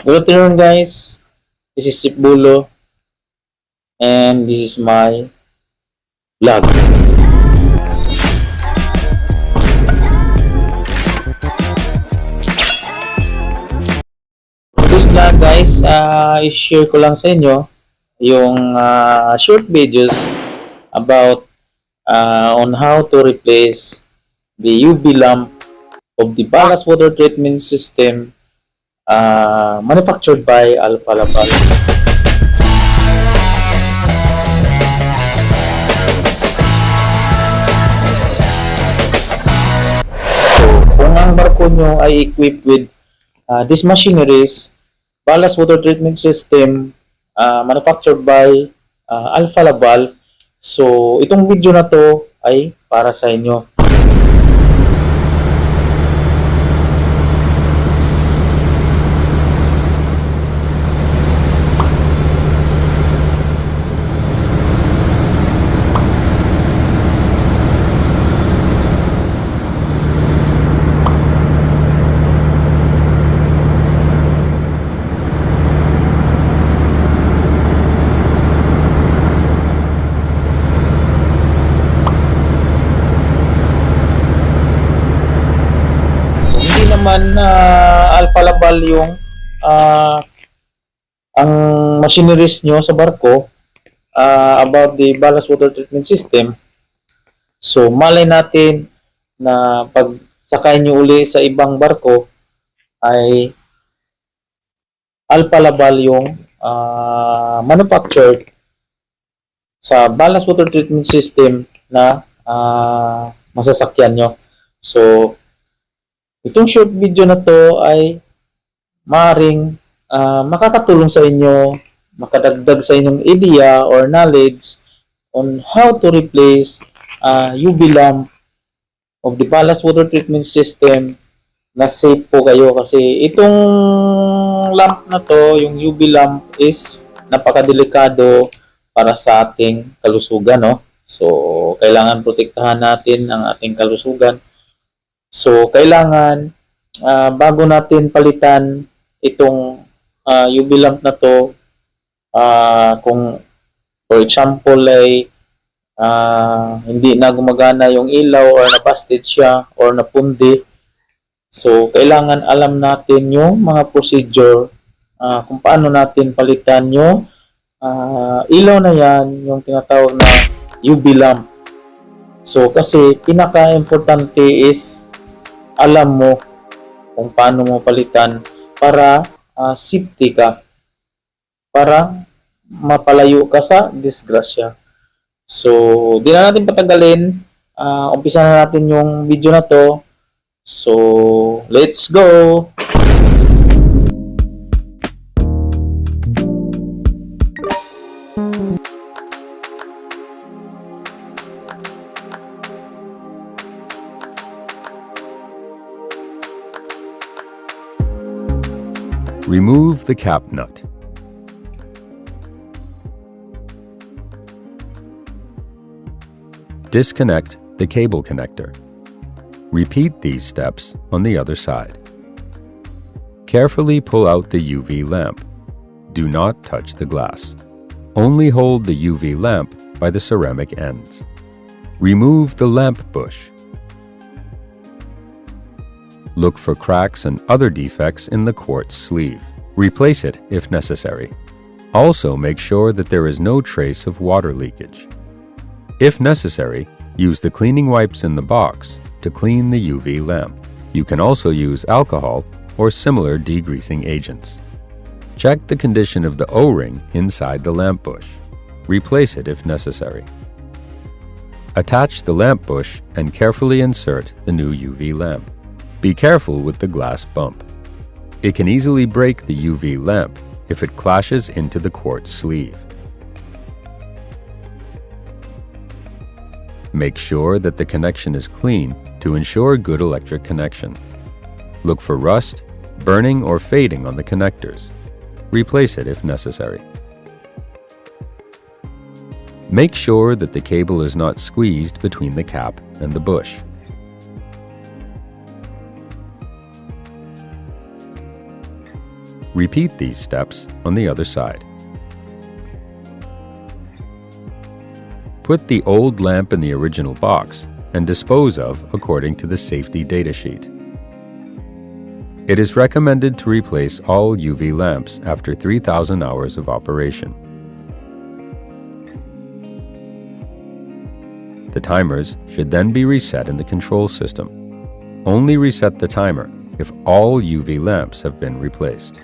Good afternoon, guys. This is Sip BOLO, and this is my vlog. For this vlog, guys, i-share ko lang sa inyo yung short videos about on how to replace the UV lamp of the ballast water treatment system manufactured by Alfa Laval. Kung ang barko nyo ay equipped with these machineries, ballast water treatment system manufactured by Alfa Laval, so itong video na to ay para sa inyo. Naman Alfa Laval yung ang machineries nyo sa barko about the ballast water treatment system, so malay natin na pag sakay nyo uli sa ibang barko ay Alfa Laval yung manufactured sa ballast water treatment system na masasakyan nyo. So itong short video na to ay maaaring makakatulong sa inyo, makadagdag sa inyong idea or knowledge on how to replace UV lamp of the ballast water treatment system na safe po kayo, kasi itong lamp na to, yung UV lamp, is napakadelikado para sa ating kalusugan, no? So kailangan protektahan natin ang ating kalusugan. So, kailangan, bago natin palitan itong UV lamp na to, kung for example ay hindi na gumagana yung ilaw or nabasted siya or napundi, so kailangan alam natin yung mga procedure kung paano natin palitan yung ilaw na yan, yung tinatawag na UV lamp. So, kasi pinaka-importante is alam mo kung paano mo palitan para safety ka, para mapalayo ka sa disgrasya. So, di na natin patagalin. Umpisa na natin yung video na to. So, let's go! Remove the cap nut. Disconnect the cable connector. Repeat these steps on the other side. Carefully pull out the UV lamp. Do not touch the glass. Only hold the UV lamp by the ceramic ends. Remove the lamp bush. Look for cracks and other defects in the quartz sleeve. Replace it if necessary. Also make sure that there is no trace of water leakage. If necessary, use the cleaning wipes in the box to clean the UV lamp. You can also use alcohol or similar degreasing agents. Check the condition of the O-ring inside the lamp bush. Replace it if necessary. Attach the lamp bush and carefully insert the new UV lamp. Be careful with the glass bump. It can easily break the UV lamp if it clashes into the quartz sleeve. Make sure that the connection is clean to ensure good electric connection. Look for rust, burning, or fading on the connectors. Replace it if necessary. Make sure that the cable is not squeezed between the cap and the bush. Repeat these steps on the other side. Put the old lamp in the original box and dispose of according to the safety data sheet. It is recommended to replace all UV lamps after 3,000 hours of operation. The timers should then be reset in the control system. Only reset the timer if all UV lamps have been replaced.